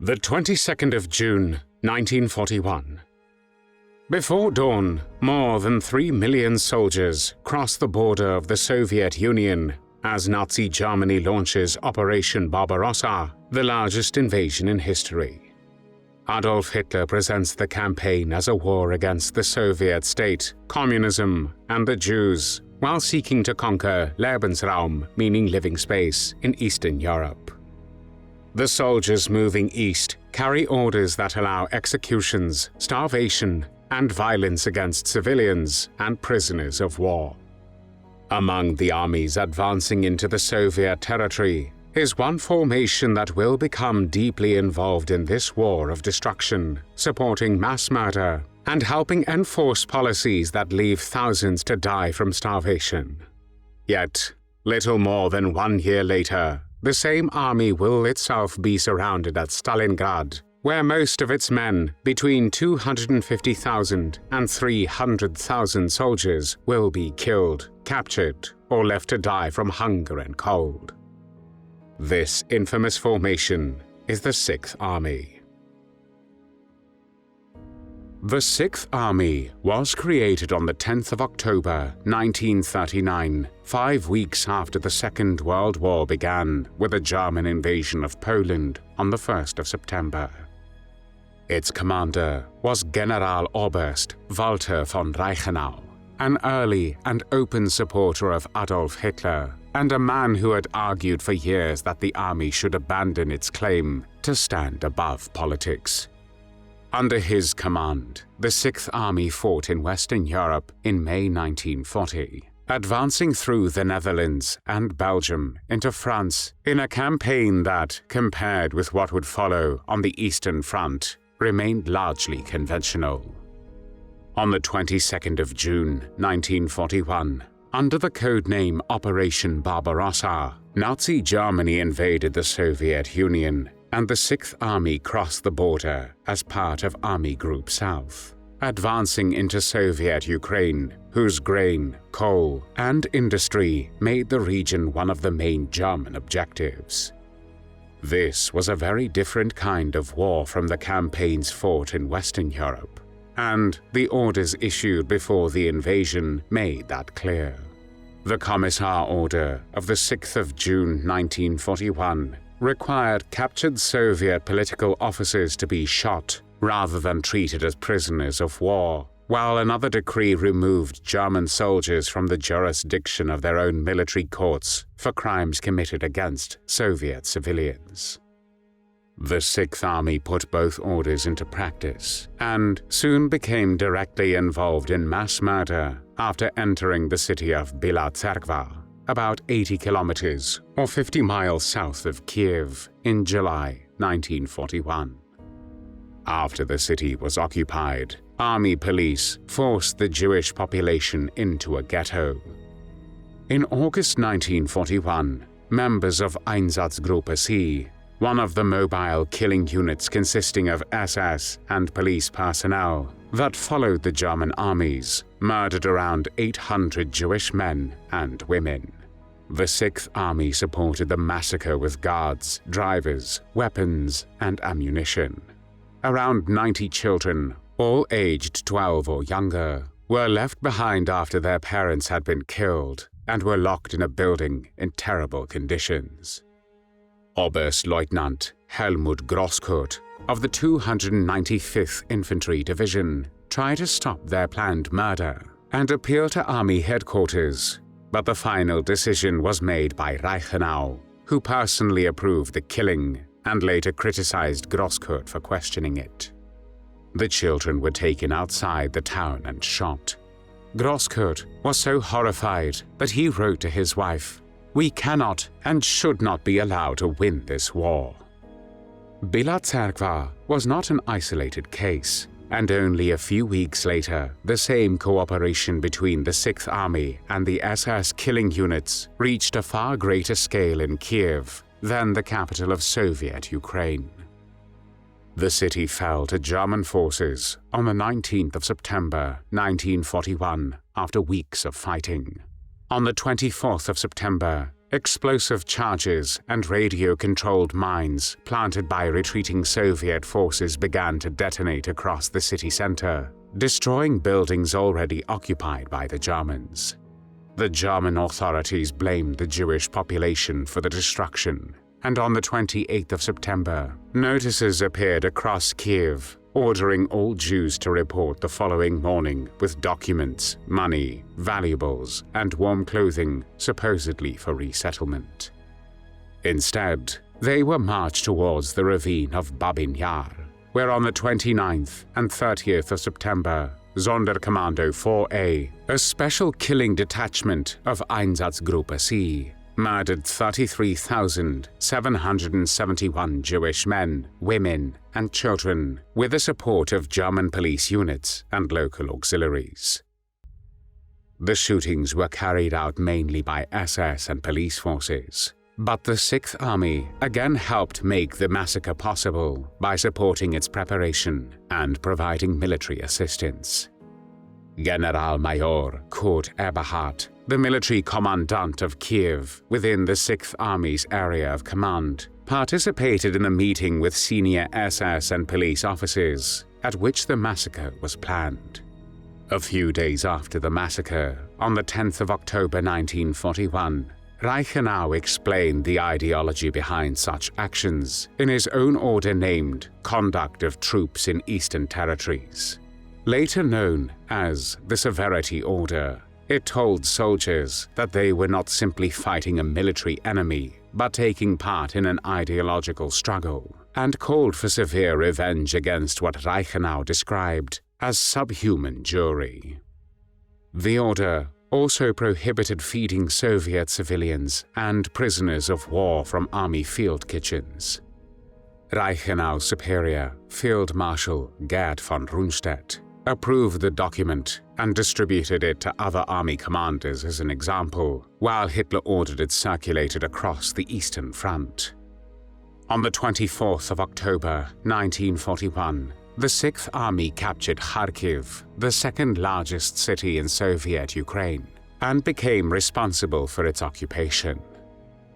The 22nd of June, 1941. Before dawn, more than 3 million soldiers cross the border of the Soviet Union as Nazi Germany launches Operation Barbarossa, the largest invasion in history. Adolf Hitler presents the campaign as a war against the Soviet state, communism, and the Jews, while seeking to conquer Lebensraum, meaning living space, in Eastern Europe. The soldiers moving east carry orders that allow executions, starvation, and violence against civilians and prisoners of war. Among the armies advancing into the Soviet territory is one formation that will become deeply involved in this war of destruction, supporting mass murder and helping enforce policies that leave thousands to die from starvation. Yet, little more than 1 year later, the same army will itself be surrounded at Stalingrad, where most of its men, between 250,000 and 300,000 soldiers, will be killed, captured, or left to die from hunger and cold. This infamous formation is the Sixth Army. The Sixth Army was created on the 10th of October, 1939, 5 weeks after the Second World War began with the German invasion of Poland on the 1st of September. Its commander was General Walter von Reichenau, an early and open supporter of Adolf Hitler, and a man who had argued for years that the army should abandon its claim to stand above politics. Under his command, the Sixth Army fought in Western Europe in May 1940, advancing through the Netherlands and Belgium into France in a campaign that, compared with what would follow on the Eastern Front, remained largely conventional. On the 22nd of June 1941, under the codename Operation Barbarossa, Nazi Germany invaded the Soviet Union, and the Sixth Army crossed the border as part of Army Group South, advancing into Soviet Ukraine, whose grain, coal, and industry made the region one of the main German objectives. This was a very different kind of war from the campaigns fought in Western Europe, and the orders issued before the invasion made that clear. The Commissar Order of the 6th of June 1941 required captured Soviet political officers to be shot rather than treated as prisoners of war, while another decree removed German soldiers from the jurisdiction of their own military courts for crimes committed against Soviet civilians. The Sixth Army put both orders into practice and soon became directly involved in mass murder after entering the city of Bila, Tserkva, about 80 kilometers or 50 miles south of Kiev in July 1941. After the city was occupied, army police forced the Jewish population into a ghetto. In August 1941, members of Einsatzgruppe C, one of the mobile killing units consisting of SS and police personnel that followed the German armies, murdered around 800 Jewish men and women. The Sixth Army supported the massacre with guards, drivers, weapons, and ammunition. Around 90 children, all aged 12 or younger, were left behind after their parents had been killed and were locked in a building in terrible conditions. Oberstleutnant Helmut Grosskurt of the 295th Infantry Division tried to stop their planned murder and appeal to Army headquarters, but the final decision was made by Reichenau, who personally approved the killing and later criticized Grosskurt for questioning it. The children were taken outside the town and shot. Grosskurt was so horrified that he wrote to his wife, "We cannot and should not be allowed to win this war." Bila Tserkva was not an isolated case, and only a few weeks later, the same cooperation between the Sixth Army and the SS killing units reached a far greater scale in Kiev than the capital of Soviet Ukraine. The city fell to German forces on the 19th of September 1941 after weeks of fighting. On the 24th of September, explosive charges and radio-controlled mines planted by retreating Soviet forces began to detonate across the city center, destroying buildings already occupied by the Germans. The German authorities blamed the Jewish population for the destruction, and on the 28th of September, notices appeared across Kiev ordering all Jews to report the following morning with documents, money, valuables, and warm clothing, supposedly for resettlement. Instead, they were marched towards the ravine of Babyn Yar, where on the 29th and 30th of September, Sonderkommando 4A, a special killing detachment of Einsatzgruppe C, murdered 33,771 Jewish men, women, and children with the support of German police units and local auxiliaries. The shootings were carried out mainly by SS and police forces, but the Sixth Army again helped make the massacre possible by supporting its preparation and providing military assistance. General-Major Kurt Eberhard, the military commandant of Kiev within the Sixth Army's area of command, participated in a meeting with senior SS and police officers at which the massacre was planned. A few days after the massacre, on the 10th of October 1941, Reichenau explained the ideology behind such actions in his own order named Conduct of Troops in Eastern Territories. Later known as the Severity Order, it told soldiers that they were not simply fighting a military enemy, but taking part in an ideological struggle, and called for severe revenge against what Reichenau described as subhuman Jewry. The order also prohibited feeding Soviet civilians and prisoners of war from army field kitchens. Reichenau's superior, Field Marshal Gerd von Rundstedt, approved the document and distributed it to other army commanders as an example, while Hitler ordered it circulated across the Eastern Front. On the 24th of October 1941, the Sixth Army captured Kharkiv, the second largest city in Soviet Ukraine, and became responsible for its occupation.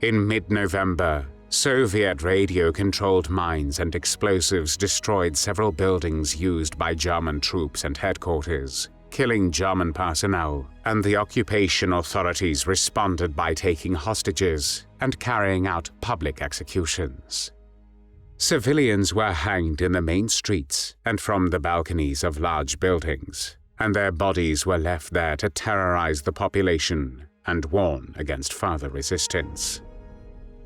In mid-November, Soviet radio-controlled mines and explosives destroyed several buildings used by German troops and headquarters, killing German personnel, and the occupation authorities responded by taking hostages and carrying out public executions. Civilians were hanged in the main streets and from the balconies of large buildings, and their bodies were left there to terrorize the population and warn against further resistance.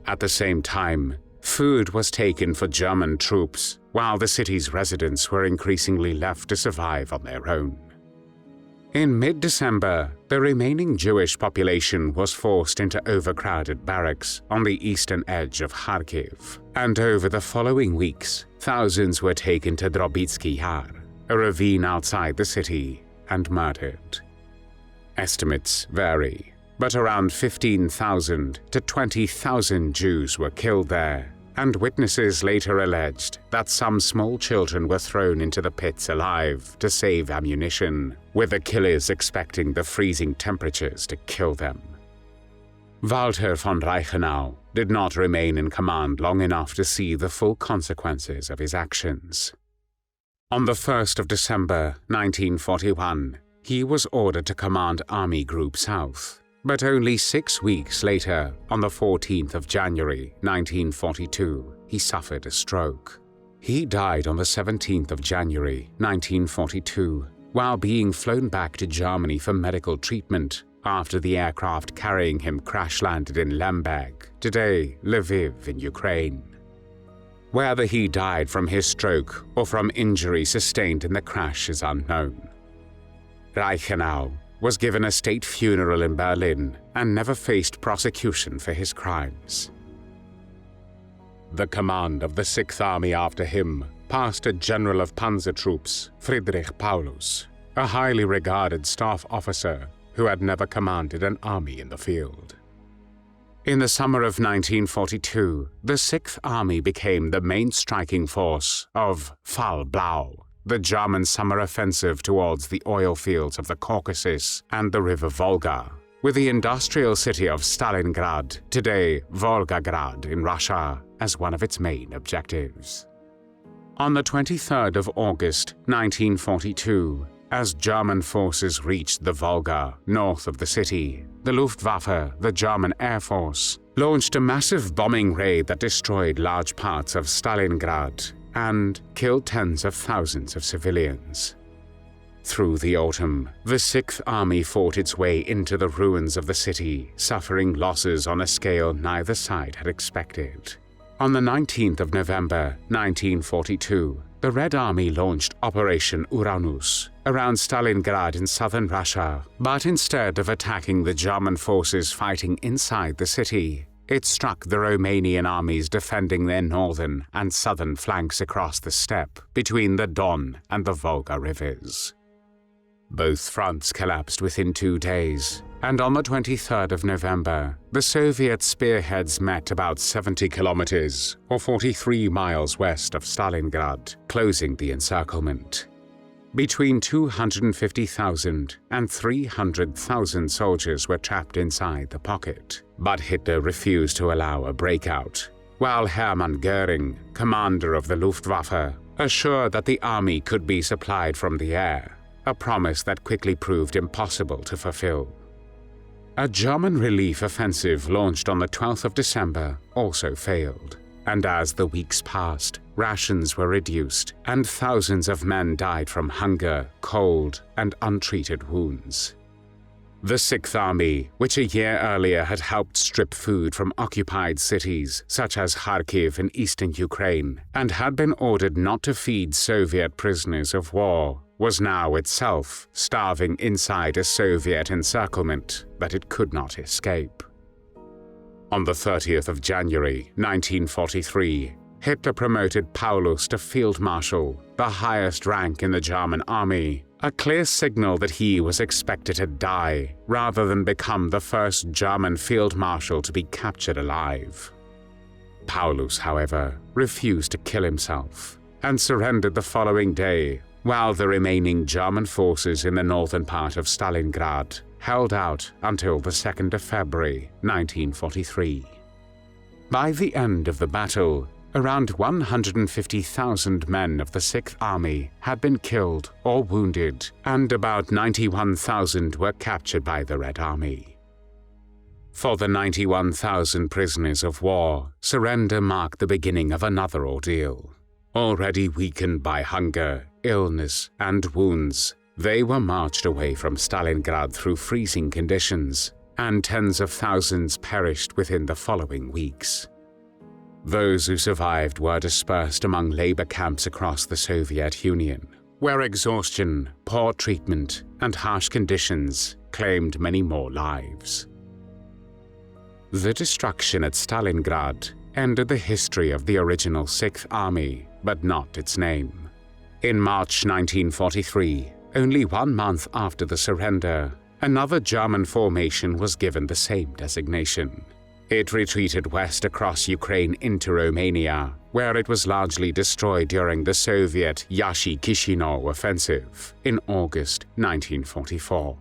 At the same time, food was taken for German troops, while the city's residents were increasingly left to survive on their own. In mid-December, the remaining Jewish population was forced into overcrowded barracks on the eastern edge of Kharkiv, and over the following weeks, thousands were taken to Drobitsky Yar, a ravine outside the city, and murdered. Estimates vary, but around 15,000 to 20,000 Jews were killed there, and witnesses later alleged that some small children were thrown into the pits alive to save ammunition, with the killers expecting the freezing temperatures to kill them. Walter von Reichenau did not remain in command long enough to see the full consequences of his actions. On the 1st of December 1941, he was ordered to command Army Group South, but only 6 weeks later, on the 14th of January 1942, he suffered a stroke. He died on the 17th of January 1942 while being flown back to Germany for medical treatment after the aircraft carrying him crash-landed in Lemberg, today Lviv in Ukraine. Whether he died from his stroke or from injury sustained in the crash is unknown. Reichenau was given a state funeral in Berlin and never faced prosecution for his crimes. The command of the Sixth Army after him passed to General of Panzer Troops Friedrich Paulus, a highly regarded staff officer who had never commanded an army in the field. In the summer of 1942, the Sixth Army became the main striking force of Fall Blau, the German summer offensive towards the oil fields of the Caucasus and the river Volga, with the industrial city of Stalingrad, today Volgograd in Russia, as one of its main objectives. On the 23rd of August 1942, as German forces reached the Volga, north of the city, the Luftwaffe, the German Air Force, launched a massive bombing raid that destroyed large parts of Stalingrad and killed tens of thousands of civilians. Through the autumn, the Sixth Army fought its way into the ruins of the city, suffering losses on a scale neither side had expected. On the 19th of November 1942, the Red Army launched Operation Uranus around Stalingrad in southern Russia, but instead of attacking the German forces fighting inside the city, it struck the Romanian armies defending their northern and southern flanks across the steppe between the Don and the Volga rivers. Both fronts collapsed within 2 days, and on the 23rd of November, the Soviet spearheads met about 70 kilometers, or 43 miles west of Stalingrad, closing the encirclement. Between 250,000 and 300,000 soldiers were trapped inside the pocket, but Hitler refused to allow a breakout, while Hermann Göring, commander of the Luftwaffe, assured that the army could be supplied from the air, a promise that quickly proved impossible to fulfill. A German relief offensive launched on the 12th of December also failed, and as the weeks passed, rations were reduced and thousands of men died from hunger, cold, and untreated wounds. The Sixth Army, which a year earlier had helped strip food from occupied cities such as Kharkiv in eastern Ukraine and had been ordered not to feed Soviet prisoners of war, was now itself starving inside a Soviet encirclement that it could not escape. On the 30th of January 1943, Hitler promoted Paulus to Field Marshal, the highest rank in the German army, a clear signal that he was expected to die rather than become the first German Field Marshal to be captured alive. Paulus, however, refused to kill himself and surrendered the following day, while the remaining German forces in the northern part of Stalingrad held out until the 2nd of February 1943. By the end of the battle, around 150,000 men of the Sixth Army had been killed or wounded, and about 91,000 were captured by the Red Army. For the 91,000 prisoners of war, surrender marked the beginning of another ordeal. Already weakened by hunger, illness, and wounds, they were marched away from Stalingrad through freezing conditions, and tens of thousands perished within the following weeks. Those who survived were dispersed among labor camps across the Soviet Union, where exhaustion, poor treatment, and harsh conditions claimed many more lives. The destruction at Stalingrad ended the history of the original Sixth Army, but not its name. In March 1943, only 1 month after the surrender, another German formation was given the same designation. It retreated west across Ukraine into Romania, where it was largely destroyed during the Soviet Yashi-Chisinau offensive in August 1944.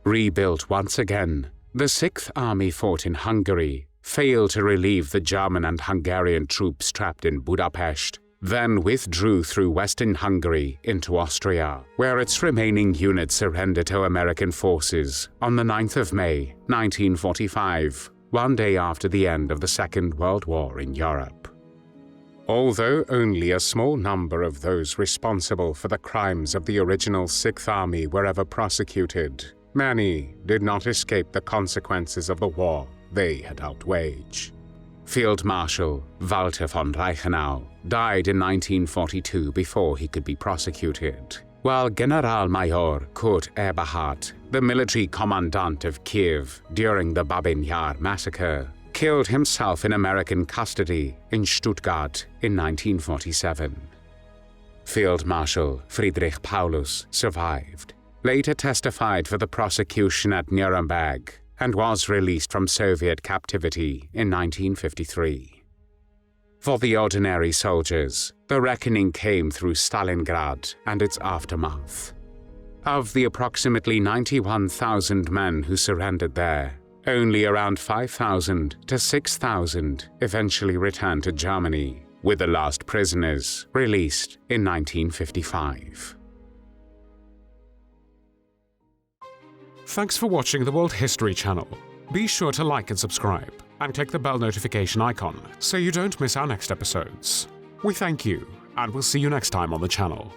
Rebuilt once again, the Sixth Army fought in Hungary, failed to relieve the German and Hungarian troops trapped in Budapest, then withdrew through western Hungary into Austria, where its remaining units surrendered to American forces on the 9th of May, 1945, 1 day after the end of the Second World War in Europe. Although only a small number of those responsible for the crimes of the original Sixth Army were ever prosecuted, many did not escape the consequences of the war they had helped wage. Field Marshal Walter von Reichenau died in 1942 before he could be prosecuted, while General Major Kurt Eberhard, the military commandant of Kiev during the Babyn Yar massacre, killed himself in American custody in Stuttgart in 1947. Field Marshal Friedrich Paulus survived, later testified for the prosecution at Nuremberg, and was released from Soviet captivity in 1953. For the ordinary soldiers, the reckoning came through Stalingrad and its aftermath. Of the approximately 91,000 men who surrendered there, only around 5,000 to 6,000 eventually returned to Germany, with the last prisoners released in 1955. Thanks for watching the World History Channel. Be sure to like and subscribe, and click the bell notification icon so you don't miss our next episodes. We thank you, and we'll see you next time on the channel.